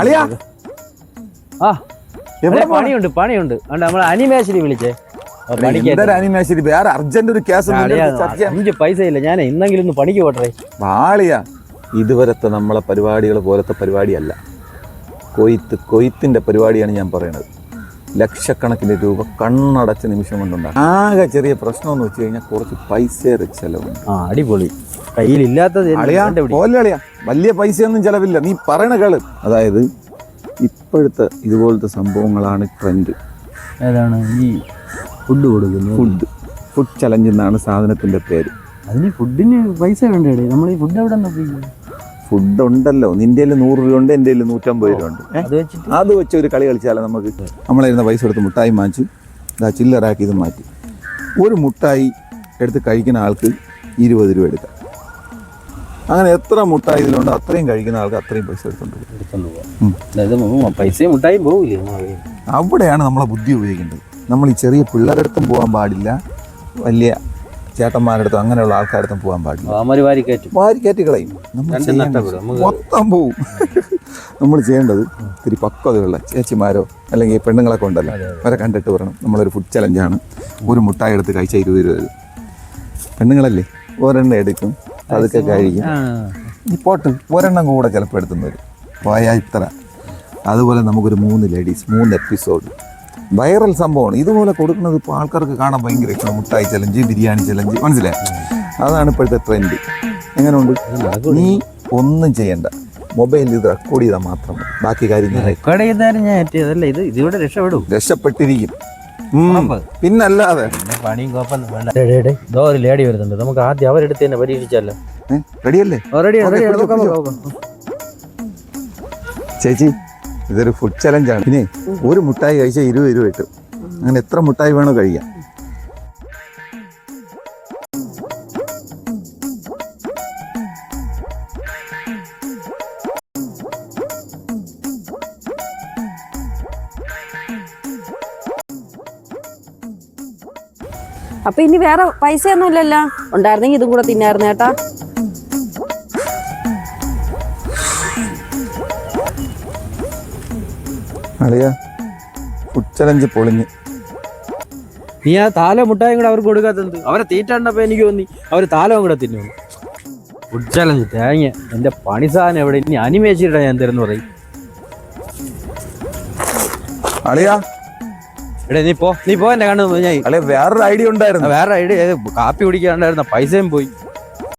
അളിയാ ആ പണിയുണ്ട് പണിയുണ്ട് നമ്മളെ അനിമേശ്വരി വിളിച്ചേ അനിമേശ്വരി വേറെ അർജന്റ് ഒരു കേസ് 5 പൈസ ഇല്ല. ഞാൻ ഇന്നെങ്കിലും ഒന്ന് പണിക്ക് പോട്ടെ. വാളിയാ ഇതുവരത്തെ നമ്മളെ പരിപാടികൾ പോലത്തെ പരിപാടിയല്ല. കൊയ്ത്തിന്റെ പരിപാടിയാണ് ഞാൻ പറയുന്നത്. ലക്ഷക്കണക്കിന് രൂപ കണ്ണടച്ച നിമിഷം കൊണ്ടുണ്ടാകും. ആകെ ചെറിയ പ്രശ്നം എന്ന് വെച്ച് കഴിഞ്ഞാൽ കുറച്ച് പൈസ ചെലവുണ്ട്. അടിപൊളി. കയ്യിലില്ലാത്തത് അളിയാ വലിയ പൈസയൊന്നും ചെലവില്ല. നീ പറയണ കേള്. അതായത് ഇപ്പോഴത്തെ ഇതുപോലത്തെ സംഭവങ്ങളാണ് ട്രെൻഡ്. ഏതാണ് ഈ ഫുഡ് കൊടുക്കുന്നത്? ഫുഡ് ചലഞ്ച് എന്നാണ് സാധനത്തിന്റെ പേര്. അതിന് ഫുഡിന് പൈസ വേണ്ടേ? നമ്മൾ ഈ ഫുഡ് എവിടെ ഫുഡ് ഉണ്ടല്ലോ. നിന്റെ 100 രൂപ ഉണ്ട്, എൻ്റെ 150 രൂപ ഉണ്ട്. അത് വെച്ച് ഒരു കളി കളിച്ചാലോ നമുക്ക്. നമ്മളായിരുന്ന പൈസ എടുത്ത് മുട്ടായി വാങ്ങിച്ചു ചില്ലറാക്കി ഇത് മാറ്റി. ഒരു മുട്ടായി എടുത്ത് കഴിക്കുന്ന ആൾക്ക് 20 രൂപ എടുക്കാം. അങ്ങനെ എത്ര മുട്ടായി ഇതിലുണ്ടോ അത്രയും കഴിക്കുന്ന ആൾക്ക് അത്രയും പൈസ എടുത്തോണ്ട് പൈസയും മുട്ടായും പോകില്ലേ? അവിടെയാണ് നമ്മളെ ബുദ്ധി ഉപയോഗിക്കേണ്ടത്. നമ്മൾ ഈ ചെറിയ പിള്ളേരുടെ അടുത്തും പോകാൻ പാടില്ല, വലിയ ചേട്ടന്മാരുടെ അടുത്തും അങ്ങനെയുള്ള ആൾക്കാരുടെ അടുത്തും പോകാൻ പാടില്ല. വാരിക്കയറ്റി കളയും, മൊത്തം പോവും. നമ്മൾ ചെയ്യേണ്ടത് ഇത്തിരി പക്വതയുള്ള ചേച്ചിമാരോ അല്ലെങ്കിൽ പെണ്ണുങ്ങളൊക്കെ ഉണ്ടല്ലോ, അവരെ കണ്ടിട്ട് പറയണം നമ്മളൊരു ഫുഡ് ചലഞ്ചാണ്, ഒരു മുട്ടായി എടുത്ത് കഴിച്ചാൽ 20 രൂപ തരും. പെണ്ണുങ്ങളല്ലേ ഒരെണ്ണം എടുക്കും, അതൊക്കെ കഴിക്കും. പോട്ട് ഒരെണ്ണം കൂടെ ചിലപ്പോൾ എടുത്തുന്ന വരും, പോയാൽ ഇത്ര. അതുപോലെ നമുക്കൊരു 3 ലേഡീസ് 3 എപ്പിസോഡ് വൈറൽ സംഭവമാണ്. ഇതുപോലെ കൊടുക്കുന്നത് ഇപ്പോൾ ആൾക്കാർക്ക് കാണാൻ ഭയങ്കര ഇഷ്ടമാണ്. മുട്ടായി ചലഞ്ച്, ബിരിയാണി ചലഞ്ച്, മനസ്സിലായി? അതാണ് ഇപ്പോഴത്തെ ട്രെൻഡ്. എങ്ങനെയുണ്ട്? നീ ഒന്നും ചെയ്യണ്ട, മൊബൈലിൽ ഇത് റെക്കോർഡ് ചെയ്താൽ മാത്രം ബാക്കി കാര്യം രക്ഷപ്പെട്ടിരിക്കും. പിന്നല്ലാതെ ഒരു ലേഡി വരുന്നുണ്ട്. നമുക്ക് ആദ്യം അവരെടുത്ത് തന്നെ പരീക്ഷിച്ചല്ലോ. റെഡിയല്ലേ? ചേച്ചി ഇതൊരു ഫുഡ് ചലഞ്ചാണ്. പിന്നെ ഒരു മുട്ടായി കഴിച്ചാൽ 20 രൂപ കിട്ടും. അങ്ങനെ എത്ര മുട്ടായി വേണോ കഴിക്കാം. അപ്പൊ ഇനി വേറെ പൈസയൊന്നും ഇല്ലല്ലോ. ഉണ്ടായിരുന്നെങ്കിൽ ഇതും കൂടെ തിന്നായിരുന്നു കേട്ടാ. അളിയാ ഫുഡ് ചലഞ്ച് പൊളിഞ്ഞ്. നീ ആ താലോ മുട്ടായും കൂടെ അവർക്ക് കൊടുക്കാത്തത് അവരെ തീറ്റാണ്ടപ്പോ എനിക്ക് തോന്നി അവര് താലവും കൂടെ തിന്നു. ഫുഡ് ചലഞ്ച് തേങ്ങ. എന്റെ പണി സാധനം എവിടെ? ഇനി അനിമേച്ചിട്ടാ ഞാൻ തരുന്നു പറയും. അളിയാ എടേ നീ പോ എന്റെ കണ്ണു. ഞാൻ വേറൊരു ഐഡിയ ഉണ്ടായിരുന്നു. വേറെ ഐഡിയ കാപ്പി കുടിക്കാണ്ടായിരുന്ന പൈസയും പോയി.